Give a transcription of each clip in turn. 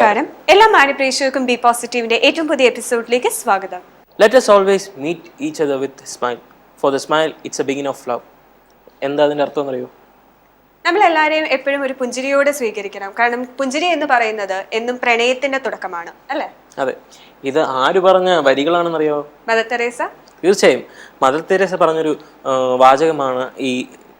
നമസ്കാരം, എല്ലാ മാന്യപ്രേക്ഷകർക്കും ബി പോസിറ്റീവിന്റെ ഏറ്റവും പുതിയ എപ്പിസോഡിലേക്ക് സ്വാഗതം. Let us always meet each other with a smile. For the smile, it's a beginning of love. എന്താ അതിന്റെ അർത്ഥം എന്നറിയോ? നമ്മളെല്ലാവരെയും എപ്പോഴും ഒരു പുഞ്ചിരിയോടെ സ്വീകരിക്കണം. കാരണം പുഞ്ചിരി എന്ന് പറയുന്നത് എന്നും പ്രണയത്തിന്റെ തുടക്കമാണ്, അല്ലേ? അതെ. ഇത് ആര് പറഞ്ഞ വരികളാണെന്നറിയോ? Mother Teresa. തീർച്ചയായും മദർ തെരേസ പറഞ്ഞൊരു വാചകമാണ് ഈ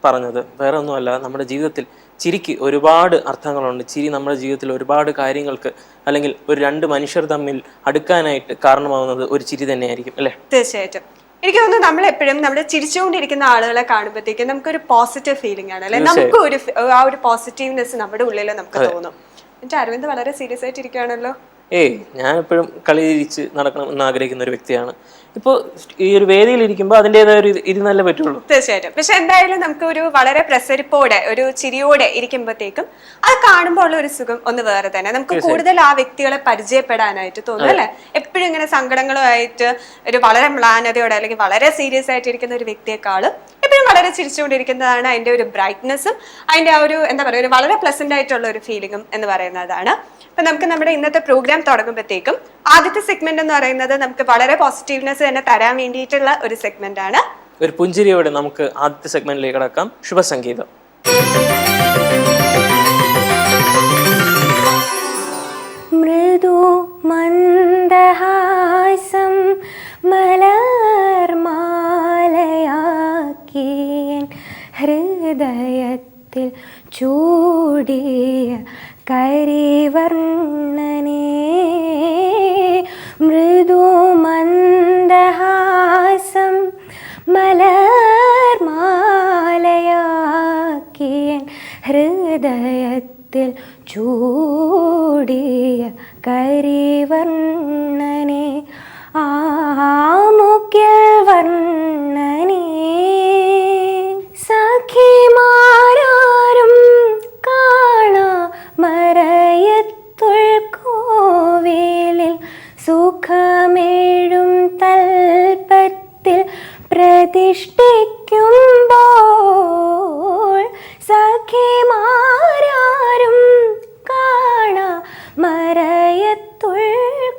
പറഞ്ഞത്. വേറെ ഒന്നുമല്ല, നമ്മുടെ ജീവിതത്തിൽ ചിരിക്ക് ഒരുപാട് അർത്ഥങ്ങളുണ്ട്. ചിരി നമ്മുടെ ജീവിതത്തിൽ ഒരുപാട് കാര്യങ്ങൾക്ക്, അല്ലെങ്കിൽ ഒരു രണ്ട് മനുഷ്യർ തമ്മിൽ അടുക്കാനായിട്ട് കാരണമാവുന്നത് ഒരു ചിരി തന്നെയായിരിക്കും, അല്ലേ? തീർച്ചയായിട്ടും. എനിക്ക് തോന്നുന്നു നമ്മളെപ്പോഴും നമ്മൾ ചിരിച്ചുകൊണ്ടിരിക്കുന്ന ആളുകളെ കാണുമ്പോഴത്തേക്കും നമുക്കൊരു പോസിറ്റീവ് ഫീലിംഗ് ആണ്, അല്ലെ? നമുക്ക് ആ ഒരു പോസിറ്റീവ്നെസ് നമ്മുടെ ഉള്ളിൽ നമുക്ക് തോന്നും. എന്നിട്ട് അരവിന്ദ് വളരെ സീരിയസ് ആയിട്ടിരിക്കുകയാണല്ലോ. ഞാൻ എപ്പോഴും കളിയിരിച്ച് നടക്കണം എന്ന് ആഗ്രഹിക്കുന്ന ഒരു വ്യക്തിയാണ്. ഇപ്പോൾ ഈ ഒരു വേദിയിൽ ഇരിക്കുമ്പോൾ അതിൻ്റെതായ ഒരു ഇത് നല്ല പറ്റുള്ളൂ. തീർച്ചയായിട്ടും. പക്ഷെ എന്തായാലും നമുക്ക് ഒരു വളരെ പ്രസരിപ്പോടെ ഒരു ചിരിയോടെ ഇരിക്കുമ്പോഴത്തേക്കും അത് കാണുമ്പോൾ ഉള്ള ഒരു സുഖം ഒന്ന് വേറെ തന്നെ. നമുക്ക് കൂടുതൽ ആ വ്യക്തികളെ പരിചയപ്പെടാനായിട്ട് തോന്നും, അല്ലെ? എപ്പോഴും ഇങ്ങനെ സങ്കടങ്ങളുമായിട്ട് ഒരു വളരെ മ്ലാനതയോടെ അല്ലെങ്കിൽ വളരെ സീരിയസ് ആയിട്ട് ഇരിക്കുന്ന ഒരു വ്യക്തിയെക്കാളും എപ്പോഴും വളരെ ചിരിച്ചുകൊണ്ടിരിക്കുന്നതാണ് അതിന്റെ ഒരു ബ്രൈറ്റ്നെസ്സും അതിന്റെ ആ ഒരു എന്താ പറയുക, ഒരു വളരെ പ്ലസന്റ് ആയിട്ടുള്ള ഒരു ഫീലിംഗും എന്ന് പറയുന്നതാണ്. അപ്പൊ നമുക്ക് നമ്മുടെ ഇന്നത്തെ പ്രോഗ്രാം തുടങ്ങുമ്പോഴത്തേക്കും ആദ്യത്തെ സെഗ്മെന്റ് എന്ന് പറയുന്നത് നമുക്ക് വളരെ പോസിറ്റീവ്നെസ് തന്നെ തരാൻ വേണ്ടിയിട്ടുള്ള ഒരു സെഗ്മെന്റ് ആണ്. ഒരു പുഞ്ചിരിയോടെ നമുക്ക് ആദ്യത്തെ സെഗ്മെന്റിലേക്ക് കടക്കാം. ശുഭസംഗീതം. മൃദു മന്ദഹാസം മലർമാലയാക്കിയൻ ഹൃദയത്തിൽ ചൂടിയ കരിവർണ്ണനേ. മൃദു മന്ദഹാസം മലർമാലയാക്കിയൻ ഹൃദയത്തിൽ ചൂടിയ കരിവർണ്ണനേ. ആമുഖ്യ വർണ്ണനേ. സഖിമാരാരും കാണാ മറയത്തുൾ കോവിലിൽ സുഖമേഴും തൽപ്പത്തിൽ പ്രതിഷ്ഠിക്കുമ്പോൾ, സഖിമാരാരും കാണാ മറയത്തുൾ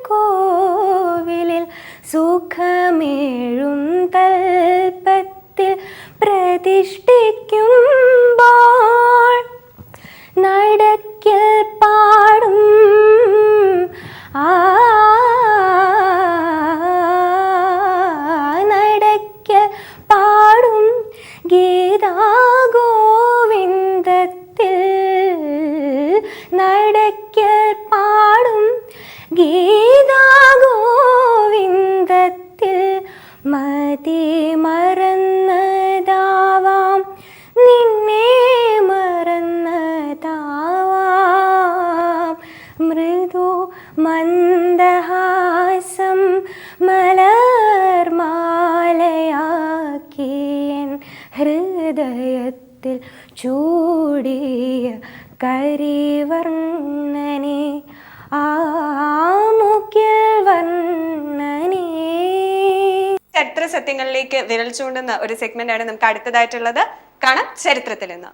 കോവിലിൽ സുഖമേഴും തൽപ്പത്തിൽ പ്രതിഷ്ഠിക്കുമ്പോൾ, നടക്കിൽ പാടും നടക്കിൽ പാടും ഗീതാഗോവിന്ദത്തിൽ, നടക്കിൽ പാടും ഗീതാഗോവിന്ദത്തിൽ മതി മറന്നതാവാം നിന്നെ മറന്നതാവാം. മൃദു മന്ദഹാസം മലർമാലയാക്കിയൻ ഹൃദയത്തിൽ ചൂടിയ കരിവർണ്ണനേ. ആമുഖ്യ വർണ്ണനേ. ചരിത്ര സത്യങ്ങളിലേക്ക് വിരൽ ചൂണ്ടുന്ന ഒരു സെഗ്മെന്റ് ആണ് നമുക്ക് അടുത്തതായിട്ടുള്ളത്. കാണാം ചരിത്രത്തിൽ നിന്ന്.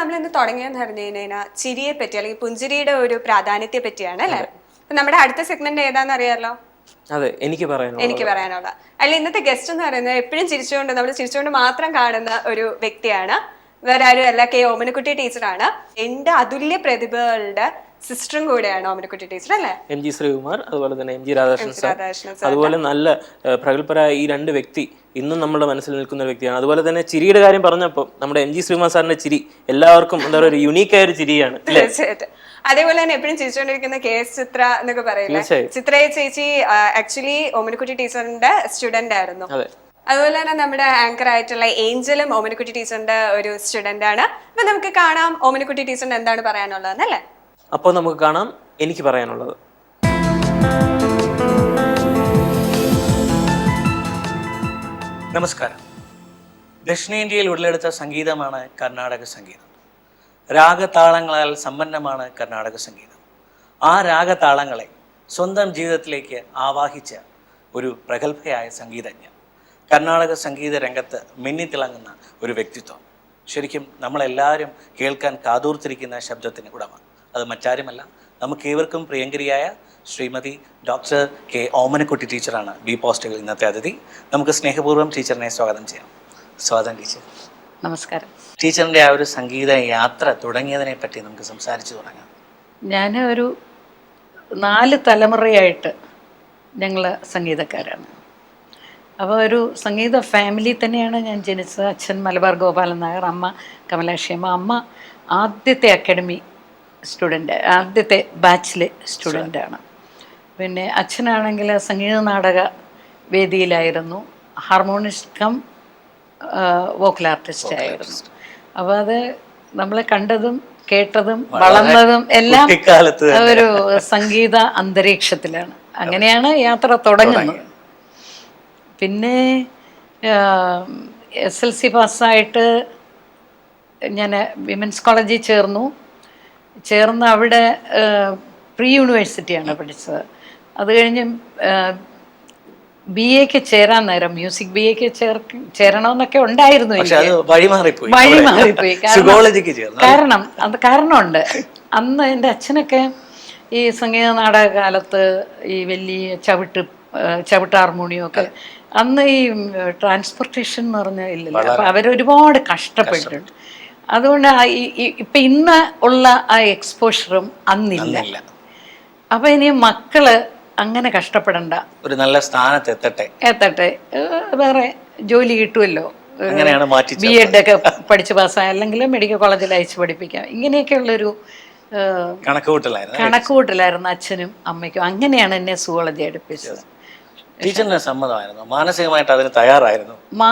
നമ്മളിന്ന് തുടങ്ങിയെന്ന് പറഞ്ഞു കഴിഞ്ഞാൽ ചിരിയെ പറ്റി അല്ലെങ്കിൽ പുഞ്ചിരിയുടെ ഒരു പ്രാധാന്യത്തെ പറ്റിയാണ്, അല്ലെ? നമ്മുടെ അടുത്ത സെഗ്മെന്റ് ഏതാന്ന് അറിയാലോ? അതെ, എനിക്ക് പറയാനുള്ള അല്ല, ഇന്നത്തെ ഗസ്റ്റ് എന്ന് പറയുന്നത് എപ്പോഴും ചിരിച്ചുകൊണ്ട് നമ്മൾ ചിരിച്ചുകൊണ്ട് മാത്രം കാണുന്ന ഒരു വ്യക്തിയാണ്. വേറെ ആരും അല്ല, കെ ഓമനക്കുട്ടി ടീച്ചറാണ്. എന്റെ അതുല്യ പ്രതിഭകളുടെ സിസ്റ്ററും കൂടെയാണ് ഓമനക്കുട്ടി ടീച്ചർ, അല്ലേ? എം ജി ശ്രീകുമാർ, അതുപോലെ തന്നെ എം ജി രാധാകൃഷ്ണൻ, അതുപോലെ നല്ല പ്രഗത്ഭരായ ഈ രണ്ട് വ്യക്തി ഇന്നും നമ്മുടെ മനസ്സിൽ നിൽക്കുന്ന ഒരു വ്യക്തിയാണ്. അതുപോലെ തന്നെ ചിരിയുടെ കാര്യം പറഞ്ഞപ്പോൾ നമ്മുടെ എം ജി ശ്രീകുമാർ സാറിന്റെ ചിരി എല്ലാവർക്കും എന്താ പറയുക, ഒരു യുണീക്കായ ഒരു ചിരിയാണ്. തീർച്ചയായിട്ടും. അതേപോലെ തന്നെ എപ്പോഴും ചിരിച്ചുകൊണ്ടിരിക്കുന്ന കെ എസ് ചിത്ര എന്നൊക്കെ പറയില്ലേ? ചിത്രയെ ചേച്ചി ആക്ച്വലി ഓമനക്കുട്ടി ടീച്ചറിന്റെ സ്റ്റുഡന്റ് ആയിരുന്നു. അതുപോലെ തന്നെ നമ്മുടെ ആങ്കർ ആയിട്ടുള്ള ഏഞ്ചലും ഓമനക്കുട്ടി ടീച്ചറിന്റെ ഒരു സ്റ്റുഡന്റ് ആണ്. അപ്പൊ നമുക്ക് കാണാം ഓമനക്കുട്ടി ടീച്ചറിന് എന്താണ് പറയാനുള്ളത്, അല്ലേ? അപ്പോൾ നമുക്ക് കാണാം എനിക്ക് പറയാനുള്ളത്. നമസ്കാരം. ദക്ഷിണേന്ത്യയിൽ ഉടലെടുത്ത സംഗീതമാണ് കർണാടക സംഗീതം. രാഗതാളങ്ങളാൽ സമ്പന്നമാണ് കർണാടക സംഗീതം. ആ രാഗതാളങ്ങളെ സ്വന്തം ജീവിതത്തിലേക്ക് ആവാഹിച്ച ഒരു പ്രഗത്ഭയായ സംഗീതജ്ഞ, കർണാടക സംഗീത രംഗത്ത് മിന്നിത്തിളങ്ങുന്ന ഒരു വ്യക്തിത്വം. ശരിക്കും നമ്മളെല്ലാവരും കേൾക്കാൻ കാതൂർത്തിരിക്കുന്ന ശബ്ദത്തിന് ഉടമ. അത് മറ്റാരുമല്ല, നമുക്കേവർക്കും പ്രിയങ്കരിയായ ശ്രീമതി ഡോക്ടർ കെ ഓമനക്കുട്ടി ടീച്ചറാണ് ബി പോസ്റ്റുകൾ ഇന്നത്തെ അതിഥി. നമുക്ക് സ്നേഹപൂർവ്വം ടീച്ചറിനെ സ്വാഗതം ചെയ്യാം. സ്വാഗതം ടീച്ചർ. നമസ്കാരം. ടീച്ചറിൻ്റെ ആ ഒരു സംഗീത യാത്ര തുടങ്ങിയതിനെ പറ്റി നമുക്ക് സംസാരിച്ചു തുടങ്ങാം. ഞാൻ ഒരു 4 തലമുറയായിട്ട് ഞങ്ങൾ സംഗീതക്കാരാണ്. അപ്പോൾ ഒരു സംഗീത ഫാമിലി തന്നെയാണ് ഞാൻ ജനിച്ചത്. അച്ഛൻ മലബാർ ഗോപാലൻ നായർ, അമ്മ കമലാക്ഷിയമ്മ. അമ്മ ആദ്യത്തെ അക്കാഡമി സ്റ്റുഡൻ്റ്, ആദ്യത്തെ ബാച്ചിലെ സ്റ്റുഡൻ്റാണ്. പിന്നെ അച്ഛനാണെങ്കിൽ Sangeetha Nataka വേദിയിലായിരുന്നു, harmonist come vocal artist ആയിരുന്നു. അപ്പോൾ അത് നമ്മൾ കണ്ടതും കേട്ടതും വളർന്നതും എല്ലാം ഒരു സംഗീത അന്തരീക്ഷത്തിലാണ്. അങ്ങനെയാണ് യാത്ര തുടങ്ങുന്നത്. പിന്നെ SLC പാസ്സായിട്ട് ഞാൻ വിമൻസ് കോളേജിൽ ചേർന്ന് അവിടെ പ്രീ യൂണിവേഴ്സിറ്റിയാണ് പഠിച്ചത്. അത് കഴിഞ്ഞ് BA ചേരാൻ നേരം മ്യൂസിക് BA ചേരണമെന്നൊക്കെ ഉണ്ടായിരുന്നു. വഴിമാറിപ്പോയി. കാരണമുണ്ട്. അന്ന് എൻ്റെ അച്ഛനൊക്കെ ഈ സംഗീത നാടക കാലത്ത് ഈ വലിയ ചവിട്ട് ഹാർമോണിയം ഒക്കെ അന്ന് ഈ ട്രാൻസ്പോർട്ടേഷൻ എന്ന് പറഞ്ഞാൽ ഇല്ലല്ലോ. അപ്പം അവരൊരുപാട് കഷ്ടപ്പെട്ടിട്ടുണ്ട്. അതുകൊണ്ട് ഇപ്പം ഇന്ന് ഉള്ള ആ എക്സ്പോഷറും അന്നില്ല. അപ്പം ഇനി മക്കള് അങ്ങനെ കഷ്ടപ്പെടണ്ട, ഒരു നല്ല സ്ഥാനത്ത് എത്തട്ടെ, വേറെ ജോലി കിട്ടുമല്ലോ, B.Ed ഒക്കെ പഠിച്ച് പാസ്സായ അല്ലെങ്കിൽ മെഡിക്കൽ കോളേജിൽ അയച്ച് പഠിപ്പിക്കാം, ഇങ്ങനെയൊക്കെയുള്ളൊരു കണക്കുകൂട്ടലായിരുന്നു അച്ഛനും അമ്മയ്ക്കും. അങ്ങനെയാണ് എന്നെ സുവോളജി അടുപ്പിച്ചത്.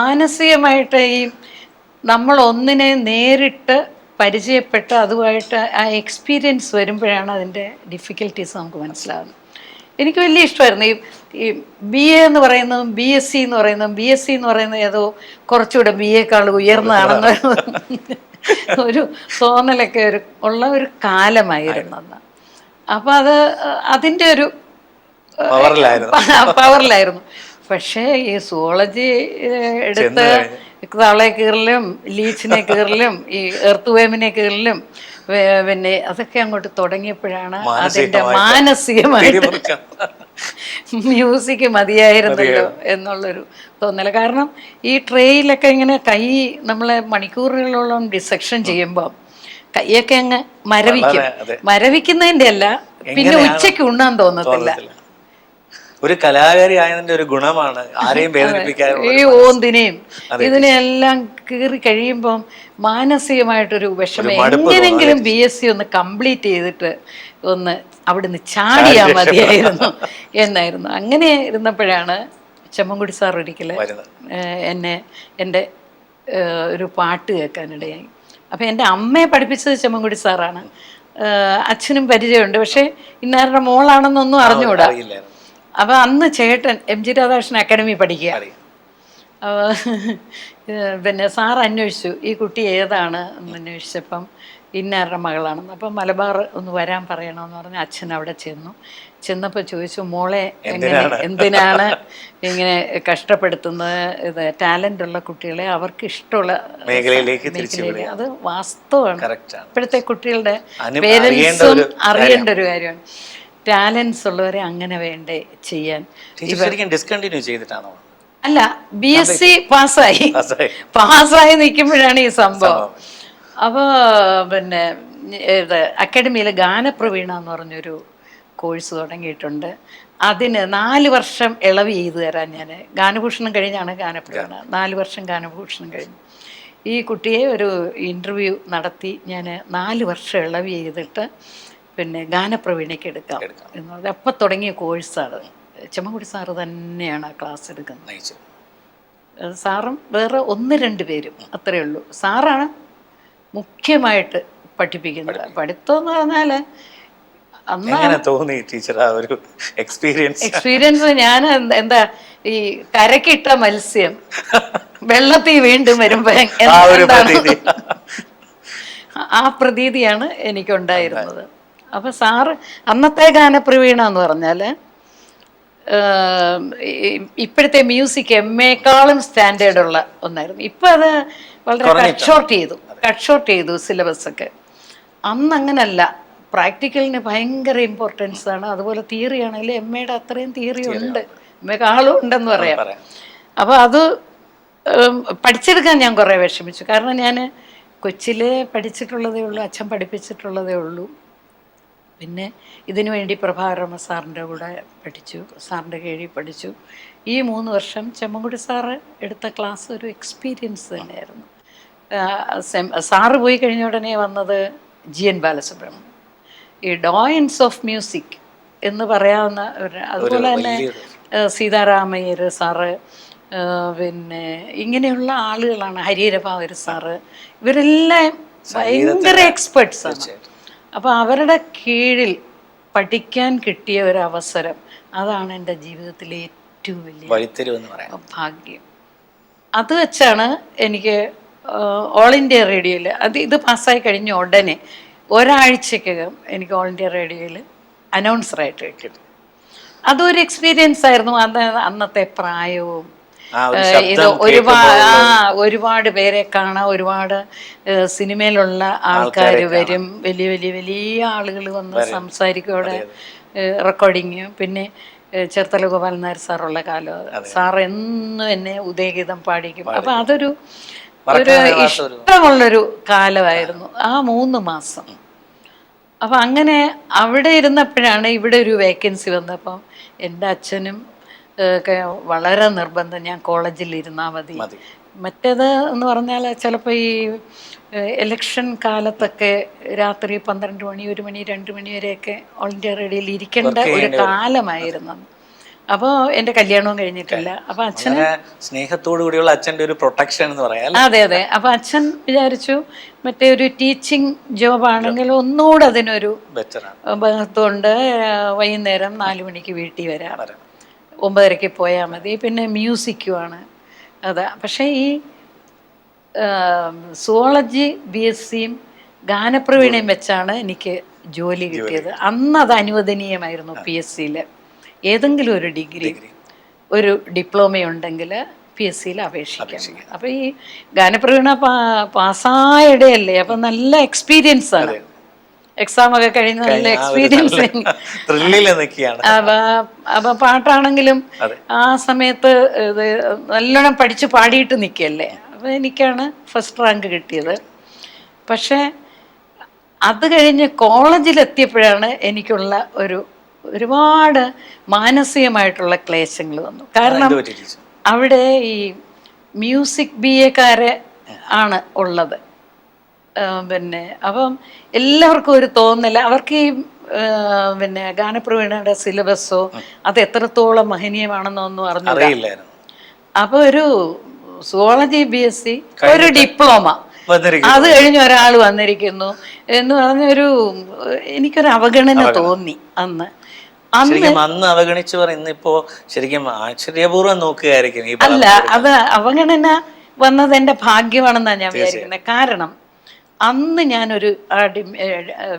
മാനസികമായിട്ട് ഈ നമ്മൾ ഒന്നിനെ നേരിട്ട് പരിചയപ്പെട്ട് അതുമായിട്ട് ആ എക്സ്പീരിയൻസ് വരുമ്പോഴാണ് അതിൻ്റെ ഡിഫിക്കൽട്ടീസ് നമുക്ക് മനസ്സിലാകുന്നത്. എനിക്ക് വലിയ ഇഷ്ടമായിരുന്നു ഈ BA എന്ന് പറയുന്നതും BSc എന്ന് പറയുന്നതും. BSc എന്ന് പറയുന്നത് ഏതോ കുറച്ചുകൂടെ BA-ക്കാൾ ഉയർന്നതാണെന്ന് ഒരു തോന്നലൊക്കെ ഉള്ള ഒരു കാലമായിരുന്നു അന്ന്. അപ്പം അതിൻ്റെ ഒരു പവറിലായിരുന്നു. പക്ഷേ ഈ സുവോളജി എടുത്ത് തവളയെ കീറലും ലീച്ചിനെ കീറലും ഈ എർത്ത് വേമിനെ കീറലും പിന്നെ അതൊക്കെ അങ്ങോട്ട് തുടങ്ങിയപ്പോഴാണ് അതിൻ്റെ മാനസികമായിട്ട് മ്യൂസിക് മതിയായിരുന്നല്ലോ എന്നുള്ളൊരു തോന്നൽ. കാരണം ഈ ട്രേയിലൊക്കെ ഇങ്ങനെ കൈ നമ്മളെ മണിക്കൂറുകളോളം ഡിസെക്ഷൻ ചെയ്യുമ്പോൾ കൈയൊക്കെ അങ്ങ് മരവിക്കുന്നതിൻ്റെ അല്ല, പിന്നെ ഉച്ചയ്ക്ക് ഉണ്ണാൻ തോന്നത്തില്ല. ഒരു കലാകാരി ആയതിന്റെ ഒരു ഗുണമാണ് ആരെയും ഈ ഓന്തിനെയും ഇതിനെല്ലാം കീറി കഴിയുമ്പം മാനസികമായിട്ടൊരു വിഷമം. എങ്ങനെങ്കിലും BSc ഒന്ന് കംപ്ലീറ്റ് ചെയ്തിട്ട് ഒന്ന് അവിടുന്ന് ചാടിയാൽ മതിയായിരുന്നു എന്നായിരുന്നു. അങ്ങനെ ഇരുന്നപ്പോഴാണ് ചെമ്മൻകുടി സാർ ഒരിക്കൽ എൻ്റെ ഒരു പാട്ട് കേൾക്കാനിടയായി. അപ്പം എൻ്റെ അമ്മയെ പഠിപ്പിച്ചത് ചെമ്മൻകുടി സാറാണ്. അച്ഛനും പരിചയമുണ്ട്, പക്ഷേ ഇന്നാരുടെ മോളാണെന്നൊന്നും അറിഞ്ഞുകൂടാ. അപ്പം അന്ന് ചേട്ടൻ MG രാധാകൃഷ്ണൻ അക്കാഡമി പഠിക്കുക. പിന്നെ സാർ അന്വേഷിച്ചു ഈ കുട്ടി ഏതാണ് എന്ന് അന്വേഷിച്ചപ്പം ഇന്നാരുടെ മകളാണെന്ന്. അപ്പം മലബാർ ഒന്ന് വരാൻ പറയണമെന്ന് പറഞ്ഞ് അച്ഛൻ അവിടെ ചെന്നപ്പോൾ ചോദിച്ചു, മോളെ എന്തിനാണ് ഇങ്ങനെ കഷ്ടപ്പെടുത്തുന്നത്? ഇത് ടാലൻ്റ് ഉള്ള കുട്ടികളെ അവർക്ക് ഇഷ്ടമുള്ള മേഖലയിലേക്ക്. അത് വാസ്തവമാണ്. ഇപ്പോഴത്തെ കുട്ടികളുടെ പേരൻസും അറിയേണ്ട ഒരു കാര്യമാണ്. ടാലൻസ് ഉള്ളവരെ അങ്ങനെ വേണ്ടേ ചെയ്യാൻ. ഡിസ്കണ്ടിന്യൂ ചെയ്തിട്ടാണോ? അല്ല, BSc പാസ്സായി നിൽക്കുമ്പോഴാണ് ഈ സംഭവം. അപ്പോൾ പിന്നെ അക്കാഡമിയിൽ ഗാനപ്രവീണ എന്ന് പറഞ്ഞൊരു കോഴ്സ് തുടങ്ങിയിട്ടുണ്ട്. അതിന് 4 വർഷം ഇളവ് ചെയ്തു തരാൻ ഞാൻ ഗാനഭൂഷണം കഴിഞ്ഞാണ് ഗാനപ്രവീണ. 4 വർഷം ഗാനഭൂഷണം കഴിഞ്ഞു. ഈ കുട്ടിയെ ഒരു ഇൻ്റർവ്യൂ നടത്തി ഞാൻ 4 വർഷം ഇളവ് ചെയ്തിട്ട് പിന്നെ ഗാനപ്രവീണയ്ക്ക് എടുക്കാം എന്ന് പറഞ്ഞാൽ അപ്പം തുടങ്ങിയ കോഴ്സാണ്. ചെമ്മൻകുടി സാറ് തന്നെയാണ് ആ ക്ലാസ് എടുക്കുന്നത്. സാറും വേറെ 1-2 പേരും അത്രയേ ഉള്ളൂ. സാറാണ് മുഖ്യമായിട്ട് പഠിപ്പിക്കുന്നത്. പഠിത്തം എന്ന് പറഞ്ഞാൽ അന്ന് എങ്ങനെ തോന്നി ടീച്ചർ ആ ഒരു എക്സ്പീരിയൻസ്? എക്സ്പീരിയൻസ് ഞാൻ എന്താ ഈ കരക്കിട്ട മത്സ്യം വെള്ളത്തിൽ വീണ്ടും വരുമ്പോ ആ ഒരു എന്താണ് പ്രതീതി. ആ പ്രതീതിയാണ് എനിക്കുണ്ടായിരുന്നത്. അപ്പൊ സാറ് അന്നത്തെ ഗാനപ്രവീണ എന്ന് പറഞ്ഞാല് ഇപ്പോഴത്തെ മ്യൂസിക് എമ്മേക്കാളും സ്റ്റാൻഡേർഡ് ഉള്ള ഒന്നായിരുന്നു. ഇപ്പൊ അത് വളരെ കട്ട് ഷോർട്ട് ചെയ്തു സിലബസ് ഒക്കെ. അന്ന് അങ്ങനല്ല, പ്രാക്ടിക്കലിന് ഭയങ്കര ഇമ്പോർട്ടൻസ് ആണ്. അതുപോലെ തിയറി ആണെങ്കിലും എമ്മയുടെ അത്രയും തിയറി ഉണ്ട്, എമ്മേക്കാളും ഉണ്ടെന്ന് പറയാം. അപ്പോൾ അത് പഠിച്ചെടുക്കാൻ ഞാൻ കുറേ വിഷമിച്ചു. കാരണം ഞാൻ കൊച്ചിലെ പഠിച്ചിട്ടുള്ളതേ ഉള്ളൂ, അച്ഛൻ പഠിപ്പിച്ചിട്ടുള്ളതേ ഉള്ളൂ. പിന്നെ ഇതിനു വേണ്ടി പ്രഭാകരമ സാറിൻ്റെ കൂടെ പഠിച്ചു, സാറിൻ്റെ കീഴിൽ പഠിച്ചു. ഈ 3 വർഷം ചെമ്മൻകുടി സാറ് എടുത്ത ക്ലാസ് ഒരു എക്സ്പീരിയൻസ് തന്നെയായിരുന്നു. സാറ് പോയി കഴിഞ്ഞ ഉടനെ വന്നത് GN ബാലസുബ്രഹ്മണ്യം, ഈ ഡോയൻസ് ഓഫ് മ്യൂസിക് എന്ന് പറയാവുന്ന അതുപോലെ തന്നെ സീതാരാമയ്യർ സാറ്, പിന്നെ ഇങ്ങനെയുള്ള ആളുകളാണ്, ഹരിഹരഭാവർ സാറ്, ഇവരെല്ലാം ഭയങ്കര എക്സ്പെർട്സാണ്. അപ്പോൾ അവരുടെ കീഴിൽ പഠിക്കാൻ കിട്ടിയ ഒരു അവസരം, അതാണ് എൻ്റെ ജീവിതത്തിലെ ഏറ്റവും വലിയ ഭാഗ്യം. അത് വെച്ചാണ് എനിക്ക് ഓൾ ഇന്ത്യ റേഡിയോയിൽ ഇത് പാസ്സായി കഴിഞ്ഞ ഉടനെ ഒരാഴ്ചക്കകം എനിക്ക് ഓൾ ഇന്ത്യ റേഡിയോയിൽ അനൗൺസറായിട്ട് കിട്ടി. അതൊരു എക്സ്പീരിയൻസ് ആയിരുന്നു. അന്നത്തെ പ്രായവും ഇത് ഒരുപാട് പേരെ കാണാൻ, ഒരുപാട് സിനിമയിലുള്ള ആൾക്കാർ വരും, വലിയ വലിയ വലിയ ആളുകൾ വന്ന് സംസാരിക്കും അവിടെ, റെക്കോർഡിങ്. പിന്നെ ചേർത്തല ഗോപാലൻ നായർ സാറുള്ള കാലം, സാർ എന്നും എന്നെ ഉദയഗീതം പാടിക്കും. അപ്പം അതൊരു ഇഷ്ടമുള്ളൊരു കാലമായിരുന്നു ആ 3 മാസം. അപ്പം അങ്ങനെ അവിടെ ഇരുന്നപ്പോഴാണ് ഇവിടെ ഒരു വേക്കൻസി വന്നപ്പം എൻ്റെ അച്ഛനും ഒക്കെ വളരെ നിർബന്ധം ഞാൻ കോളേജിൽ ഇരുന്നാൽ മതി. മറ്റേത് എന്ന് പറഞ്ഞാൽ ചിലപ്പോൾ ഈ ഇലക്ഷൻ കാലത്തൊക്കെ രാത്രി 12 മണി 1 മണി 2 മണി വരെയൊക്കെ ഓൾ ഇന്ത്യ റേഡിയോയിൽ ഇരിക്കേണ്ട ഒരു കാലമായിരുന്നു. അപ്പോൾ എൻ്റെ കല്യാണവും കഴിഞ്ഞിട്ടില്ല. അപ്പം അച്ഛന് സ്നേഹത്തോടു കൂടിയുള്ള അച്ഛൻ്റെ ഒരു പ്രൊട്ടക്ഷൻ എന്ന് പറയാം. അതെ അതെ. അപ്പം അച്ഛൻ വിചാരിച്ചു മറ്റേ ഒരു ടീച്ചിങ് ജോബാണെങ്കിൽ ഒന്നുകൂടെ അതിനൊരു ബഹുത്വമുണ്ട്, വൈകുന്നേരം 4 മണിക്ക് വീട്ടിൽ വരാം, 9:30 പോയാൽ മതി, പിന്നെ മ്യൂസിക്കുമാണ് അതാ. പക്ഷേ ഈ സുവോളജി BScയും ഗാനപ്രവീണയും വെച്ചാണ് എനിക്ക് ജോലി കിട്ടിയത്. അന്ന് അത് അനുവദനീയമായിരുന്നു. PSCയിൽ ഏതെങ്കിലും ഒരു ഡിഗ്രി, ഒരു ഡിപ്ലോമ ഉണ്ടെങ്കിൽ PSCയിൽ അപേക്ഷിക്കാം. അപ്പോൾ ഈ ഗാനപ്രവീണ പാസ്സായിടയല്ലേ, അപ്പം നല്ല എക്സ്പീരിയൻസ് ആണ്. എക്സാം ഒക്കെ കഴിഞ്ഞ് നല്ല എക്സ്പീരിയൻസ്. അപ്പൊ പാട്ടാണെങ്കിലും ആ സമയത്ത് ഇത് നല്ലോണം പഠിച്ച് പാടിയിട്ട് നിൽക്കല്ലേ. അപ്പം എനിക്കാണ് ഫസ്റ്റ് റാങ്ക് കിട്ടിയത്. പക്ഷേ അത് കഴിഞ്ഞ് കോളേജിലെത്തിയപ്പോഴാണ് എനിക്കുള്ള ഒരുപാട് മാനസികമായിട്ടുള്ള ക്ലേശങ്ങൾ വന്നു. കാരണം അവിടെ ഈ മ്യൂസിക് BA ആണ് ഉള്ളത്. പിന്നെ അപ്പം എല്ലാവർക്കും ഒരു തോന്നല, അവർക്ക് ഈ പിന്നെ ഗാനപ്രവീണയുടെ സിലബസോ അത് എത്രത്തോളം മഹനീയമാണെന്നോ ഒന്നും അറിഞ്ഞില്ല. അപ്പോൾ ഒരു സുവോളജി BSc, ഒരു ഡിപ്ലോമ, അത് കഴിഞ്ഞ് ഒരാൾ വന്നിരിക്കുന്നു എന്ന് പറഞ്ഞൊരു എനിക്കൊരു അവഗണന തോന്നി അന്ന്. അന്ന് അവഗണിച്ചവർ ഇന്നിപ്പോ ശരിക്കും ആശ്ചര്യപൂർവ്വം നോക്കുകയായിരിക്കും. അല്ല, അത് അവഗണന വന്നത് എൻ്റെ ഭാഗ്യമാണെന്നാണ് ഞാൻ വിചാരിക്കുന്നത്. കാരണം അന്ന് ഞാനൊരു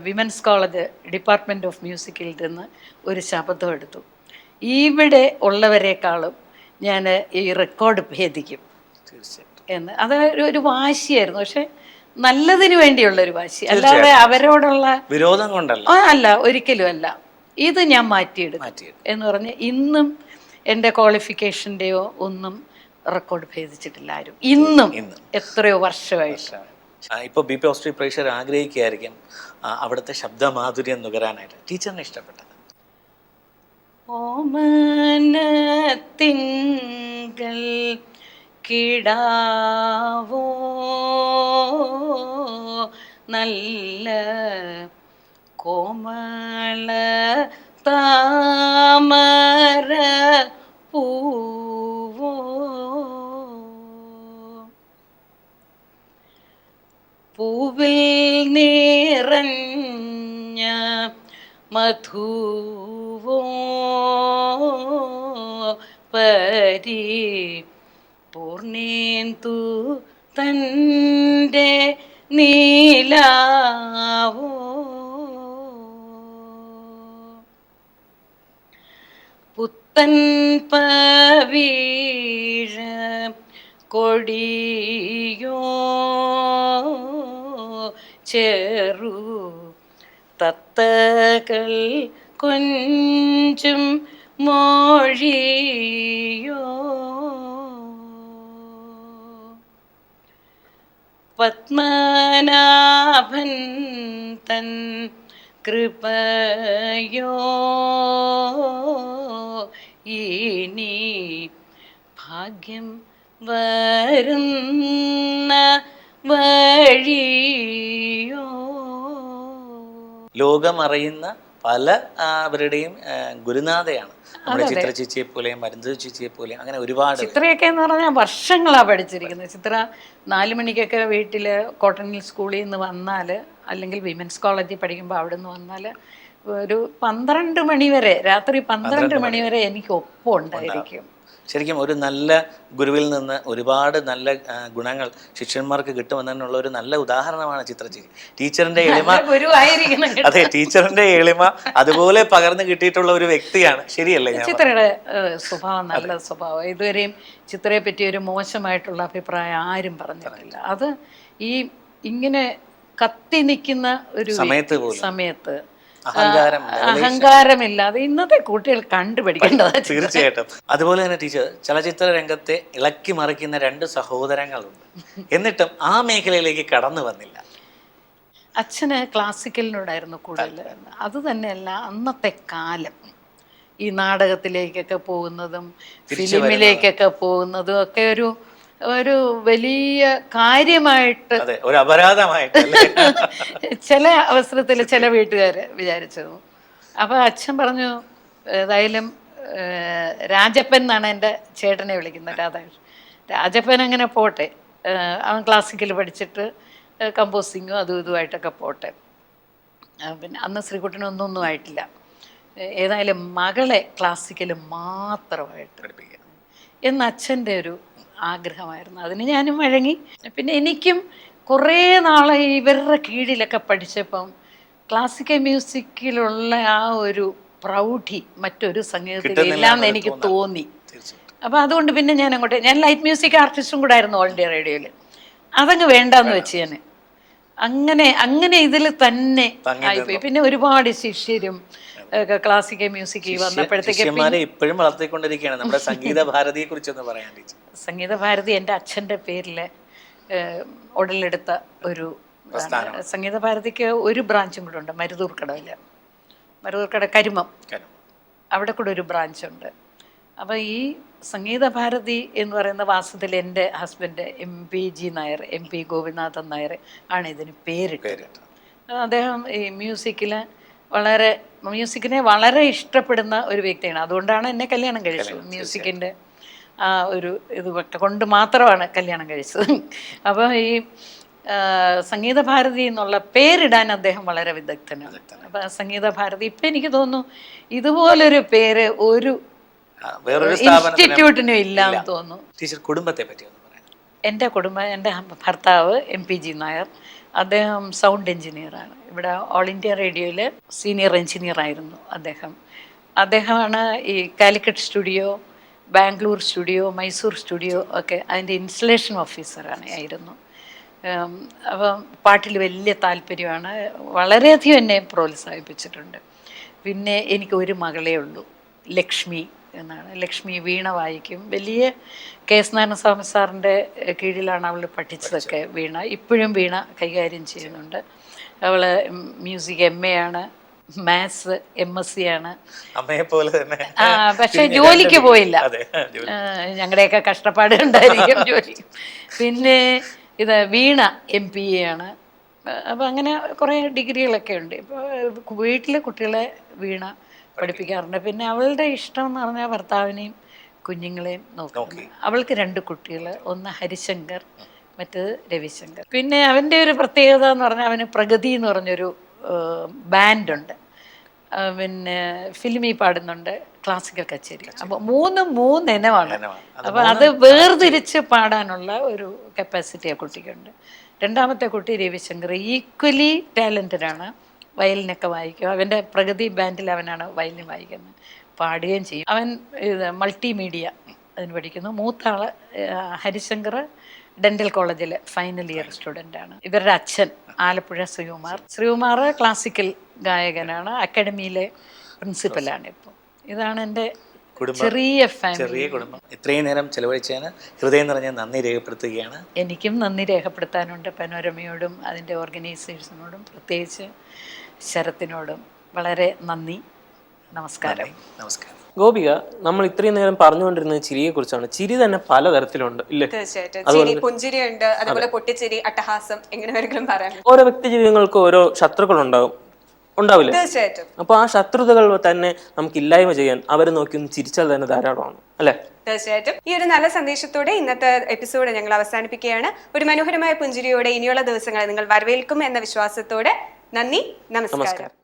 വിമൻസ് കോളേജ് ഡിപ്പാർട്ട്മെൻറ്റ് ഓഫ് മ്യൂസിക്കിൽ നിന്ന് ഒരു ശബ്ദം എടുത്തു, ഇവിടെ ഉള്ളവരെക്കാളും ഞാൻ ഈ റെക്കോർഡ് ഭേദിക്കും എന്ന്. അത് ഒരു വാശിയായിരുന്നു, പക്ഷെ നല്ലതിന് വേണ്ടിയുള്ളൊരു വാശി, അല്ലാതെ അവരോടുള്ള വിരോധം കൊണ്ടല്ല. അല്ല, ഒരിക്കലും അല്ല. ഇത് ഞാൻ മാറ്റിയെടുക്കും എന്ന് പറഞ്ഞ് ഇന്നും എൻ്റെ ക്വാളിഫിക്കേഷൻ്റെയോ ഒന്നും റെക്കോർഡ് ഭേദിച്ചിട്ടില്ല ആരും, ഇന്നും എത്രയോ വർഷമായിട്ട്. ഇപ്പോൾ BP ഓസ്ട്രി പ്രേക്ഷകർ ആഗ്രഹിക്കുകയായിരിക്കും അവിടുത്തെ ശബ്ദമാധുര്യം നുകരാനായിട്ട്. ടീച്ചറിനെ ഇഷ്ടപ്പെട്ടത് ഓമനത്തിങ്കൾ കിടാവോ നല്ല കോമള താമര പൂവോ പൂവിൽ നിറഞ്ഞ മധുവോ പരി പൂർണേന്ദു തൻ്റെ നീലാവോ പുത്തൻ പവീഴ കൊടിയോ ചെറു തത്തകൾ കൊഞ്ചും മൊഴിയോ പത്മനാഭൻ തൻ കൃപയോ ഇനി ഭാഗ്യം വരുന്ന വഴിയോ. ലോകമറിയുന്ന പല അവരുടെയും ഗുരുനാഥയാണ് നമ്മുടെ ചിത്ര ചേച്ചിയെ പോലെയും മരുന്ന് ചേച്ചിയെ പോലെയും അങ്ങനെ ഒരുപാട്. ചിത്രയൊക്കെ എന്ന് പറഞ്ഞാൽ വർഷങ്ങളാണ് പഠിച്ചിരിക്കുന്നത്. ചിത്ര 4 മണിക്കൊക്കെ വീട്ടിൽ കോട്ടൺ ഹിൽ സ്കൂളിൽ നിന്ന് വന്നാൽ, അല്ലെങ്കിൽ വിമൻസ് കോളേജിൽ പഠിക്കുമ്പോൾ അവിടെ നിന്ന് വന്നാൽ ഒരു 12 മണി വരെ, രാത്രി 12 മണി വരെ എനിക്ക് ഒപ്പം ഉണ്ടായിരിക്കും. ശരിക്കും ഒരു നല്ല ഗുരുവിൽ നിന്ന് ഒരുപാട് നല്ല ഗുണങ്ങൾ ശിഷ്യന്മാർക്ക് കിട്ടുമെന്നുള്ള ഒരു നല്ല ഉദാഹരണമാണ് ചിത്രചേച്ചി. ടീച്ചറിന്റെ എളിമ, അതെ, ടീച്ചറിന്റെ എളിമ അതുപോലെ പകർന്നു കിട്ടിയിട്ടുള്ള ഒരു വ്യക്തിയാണ്. ശരിയല്ലേ? ചിത്രയുടെ സ്വഭാവം നല്ല സ്വഭാവം. ഇതുവരെയും ചിത്രയെ പറ്റി ഒരു മോശമായിട്ടുള്ള അഭിപ്രായം ആരും പറഞ്ഞിട്ടില്ല. അത് ഈ ഇങ്ങനെ കത്തി നിൽക്കുന്ന ഒരു സമയത്ത് അഹങ്കാരമില്ലാതെ ഇന്നത്തെ കുട്ടികൾ കണ്ടുപിടിക്കേണ്ടതാണ്. തീർച്ചയായിട്ടും. അതുപോലെ തന്നെ ടീച്ചർ, ചലച്ചിത്ര രംഗത്തെ ഇളക്കി മറിക്കുന്ന 2 സഹോദരങ്ങളുണ്ട്, എന്നിട്ടും ആ മേഖലയിലേക്ക് കടന്നു വന്നില്ല. അച്ഛന് ക്ലാസിക്കലിനോടായിരുന്നു കൂടുതൽ. അത് തന്നെയല്ല, അന്നത്തെ കാലം ഈ നാടകത്തിലേക്കൊക്കെ പോകുന്നതും ഫിലിമിലേക്കൊക്കെ പോകുന്നതും ഒക്കെ ഒരു വലിയ കാര്യമായിട്ട്, ഒരു അപരാധമായിട്ട് ചില അവസരത്തിൽ ചില വീട്ടുകാർ വിചാരിച്ചത്. അപ്പോൾ അച്ഛൻ പറഞ്ഞു, ഏതായാലും രാജപ്പൻ എന്നാണ് എൻ്റെ ചേട്ടനെ വിളിക്കുന്നത്, രാധാകൃഷ്ണൻ. രാജപ്പൻ അങ്ങനെ പോട്ടെ, അവൻ ക്ലാസിക്കൽ പഠിച്ചിട്ട് കമ്പോസിങ്ങും അതും ഇതുമായിട്ടൊക്കെ പോട്ടെ. പിന്നെ അന്ന് ശ്രീകുട്ടനൊന്നും ആയിട്ടില്ല. ഏതായാലും മകളെ ക്ലാസിക്കൽ മാത്രമായിട്ട് പഠിപ്പിക്കുക എന്ന് അച്ഛൻ്റെ ഒരു ആഗ്രഹമായിരുന്നു. അതിന് ഞാനും വഴങ്ങി. പിന്നെ എനിക്കും കുറേ നാളെ ഇവരുടെ കീഴിലൊക്കെ പഠിച്ചപ്പം ക്ലാസിക്കൽ മ്യൂസിക്കിലുള്ള ആ ഒരു പ്രൗഢി മറ്റൊരു സംഗീതത്തിലില്ലാന്ന് എനിക്ക് തോന്നി. അപ്പം അതുകൊണ്ട് പിന്നെ ഞാൻ ലൈറ്റ് മ്യൂസിക് ആർട്ടിസ്റ്റും കൂടെ ആയിരുന്നു ഓൾ ഇന്ത്യ റേഡിയോയിൽ. അതങ്ങ് വേണ്ടാന്ന് വെച്ച് ഞാൻ അങ്ങനെ ഇതിൽ തന്നെ ആയിപ്പോയി. പിന്നെ ഒരുപാട് ശിഷ്യരും ക്ലാസിക്കൽ മ്യൂസിക് വന്നപ്പോഴത്തേക്ക് ഇപ്പോഴും വളർത്തിക്കൊണ്ടിരിക്കുകയാണ്. നമ്മുടെ സംഗീത ഭാരതിയെ കുറിച്ചൊന്ന് പറയാൻ. സംഗീത ഭാരതി എൻ്റെ അച്ഛൻ്റെ പേരിൽ ഉടലെടുത്ത ഒരു സംഗീത ഭാരതിക്ക് ഒരു ബ്രാഞ്ചും കൂടെ ഉണ്ട്, മരുതൂർക്കട കരിമം, അവിടെ കൂടെ ഒരു ബ്രാഞ്ചുണ്ട്. അപ്പോൾ ഈ സംഗീത ഭാരതി എന്ന് പറയുന്ന വാസ്തവത്തിൽ എൻ്റെ ഹസ്ബൻഡ് MP ഗോപിനാഥൻ നായർ ആണ് ഇതിന് പേരിട്ടത്. അദ്ദേഹം ഈ മ്യൂസിക്കിനെ വളരെ ഇഷ്ടപ്പെടുന്ന ഒരു വ്യക്തിയാണ്. അതുകൊണ്ടാണ് എന്നെ കല്യാണം കഴിച്ചത്. മ്യൂസിക്കിൻ്റെ ആ ഒരു ഇത് കൊണ്ട് മാത്രമാണ് കല്യാണം കഴിച്ചത്. അപ്പോൾ ഈ സംഗീത ഭാരതി എന്നുള്ള പേരിടാൻ അദ്ദേഹം വളരെ വിദഗ്ധനാണ്. അപ്പം സംഗീത ഭാരതി ഇപ്പം എനിക്ക് തോന്നുന്നു ഇതുപോലൊരു പേര് ഒരു ഇൻസ്റ്റിറ്റ്യൂട്ടിനും ഇല്ലാന്ന് തോന്നുന്നു. ടീച്ചർ, കുടുംബത്തെ പറ്റി ഒന്ന് പറയാം. എൻ്റെ ഭർത്താവ് MP നായർ. അദ്ദേഹം സൗണ്ട് എഞ്ചിനീയറാണ്. ഇവിടെ ഓൾ ഇന്ത്യ റേഡിയോയിൽ സീനിയർ എഞ്ചിനീയർ ആയിരുന്നു അദ്ദേഹമാണ് ഈ Calicut studio, Bangalore studio, Mysore studio ഒക്കെ അതിൻ്റെ ഇൻസ്റ്റലേഷൻ ഓഫീസറായിരുന്നു. അപ്പം പാട്ടിൽ വലിയ താല്പര്യമാണ്. വളരെയധികം എന്നെ പ്രോത്സാഹിപ്പിച്ചിട്ടുണ്ട്. പിന്നെ എനിക്ക് ഒരു മകളേ ഉള്ളൂ, ലക്ഷ്മി എന്നാണ്. ലക്ഷ്മി വീണ വായിക്കും. വലിയ KS നാരായണസ്വാമി സാറിൻ്റെ കീഴിലാണ് അവൾ പഠിച്ചതൊക്കെ വീണ. ഇപ്പോഴും വീണ കൈകാര്യം ചെയ്യുന്നുണ്ട്. അവൾ മ്യൂസിക് MA ആണ്, മാത്സ് MSc ആണ്. പക്ഷെ ജോലിക്ക് പോയില്ല. ഞങ്ങളുടെയൊക്കെ കഷ്ടപ്പാട് ഉണ്ടായിരിക്കും ജോലി. പിന്നെ ഇത് വീണ MPA ആണ്. അപ്പം അങ്ങനെ കുറേ ഡിഗ്രികളൊക്കെ ഉണ്ട്. ഇപ്പോൾ വീട്ടിലെ കുട്ടികളെ വീണ പഠിപ്പിക്കാറുണ്ട്. പിന്നെ അവളുടെ ഇഷ്ടം എന്ന് പറഞ്ഞാൽ ഭർത്താവിനെയും കുഞ്ഞുങ്ങളെയും നോക്കുന്നു. അവൾക്ക് 2 കുട്ടികൾ, ഒന്ന് ഹരിശങ്കർ, മറ്റേത് രവിശങ്കർ. പിന്നെ അവൻ്റെ ഒരു പ്രത്യേകത എന്ന് പറഞ്ഞാൽ അവന് പ്രഗതി എന്ന് പറഞ്ഞൊരു ബാൻഡുണ്ട്. പിന്നെ ഫിലിമി പാടുന്നുണ്ട്, ക്ലാസിക്കൽ കച്ചേരി. അപ്പോൾ മൂന്ന് ഇനമാണ്. അപ്പോൾ അത് വേർതിരിച്ച് പാടാനുള്ള ഒരു കപ്പാസിറ്റി ആ കുട്ടിക്കുണ്ട്. രണ്ടാമത്തെ കുട്ടി രവിശങ്കർ, ഈക്വലി ടാലൻറ്റഡാണ്. വയലിനൊക്കെ വായിക്കും. അവൻ്റെ പ്രഗതി ബാൻഡിൽ അവനാണ് വയലിൻ വായിക്കുന്നത്, പാടുകയും ചെയ്യും. അവൻ ഇത് മൾട്ടിമീഡിയ അതിന് പഠിക്കുന്നു. മൂത്താള് ഹരിശങ്കർ ഡെന്റൽ കോളേജിൽ ഫൈനൽ ഇയർ സ്റ്റുഡൻ്റാണ്. ഇവരുടെ അച്ഛൻ ആലപ്പുഴ ശ്രീകുമാർ ക്ലാസിക്കൽ ഗായകനാണ്, അക്കാഡമിയിലെ പ്രിൻസിപ്പലാണ് ഇപ്പോൾ. ഇതാണ് എൻ്റെ ചെറിയ ഫാമിലി. കുടുംബം. ഇത്രയും നേരം ചെലവഴിച്ചതിന് ഹൃദയം നിറഞ്ഞ നന്ദി രേഖപ്പെടുത്തുകയാണ്. എനിക്കും നന്ദി രേഖപ്പെടുത്താനുണ്ട് പനോരമയോടും അതിൻ്റെ ഓർഗനൈസേഴ്സിനോടും, പ്രത്യേകിച്ച് ശരത്തിനോടും വളരെ നന്ദി. നമസ്കാരം. നമസ്കാരം. ഗോപിക, നമ്മൾ ഇത്രയും നേരം പറഞ്ഞുകൊണ്ടിരുന്നത് ചിരിയെ കുറിച്ചാണ്. ചിരി തന്നെ പലതരത്തിലുണ്ട് ഇല്ലേ? തീർച്ചയായിട്ടും. ചിരി, പുഞ്ചിരിയുണ്ട്, അതുപോലെ പൊട്ടിച്ചിരി, അട്ടഹാസം, എങ്ങനെ വേണമെങ്കിലും പറയാം. ഓരോ വ്യക്തി ജീവിതങ്ങൾക്ക് ഓരോ ശത്രുക്കളുണ്ടാവും, ഉണ്ടാവില്ലേ? തീർച്ചയായിട്ടും. അപ്പൊ ആ ശത്രുതകൾ തന്നെ നമുക്ക് ഇല്ലായ്മ ചെയ്യാൻ അവരെ നോക്കി ഒന്ന് ചിരിച്ചാൽ തന്നെ ധാരാളമാണ് അല്ലെ? തീർച്ചയായിട്ടും. ഈ ഒരു നല്ല സന്ദേശത്തോടെ ഇന്നത്തെ എപ്പിസോഡ് ഞങ്ങൾ അവസാനിപ്പിക്കുകയാണ്. ഒരു മനോഹരമായ പുഞ്ചിരിയോടെ ഇനിയുള്ള ദിവസങ്ങളെ നിങ്ങൾ വരവേൽക്കും എന്ന വിശ്വാസത്തോടെ നന്ദി, നമസ്കാരം.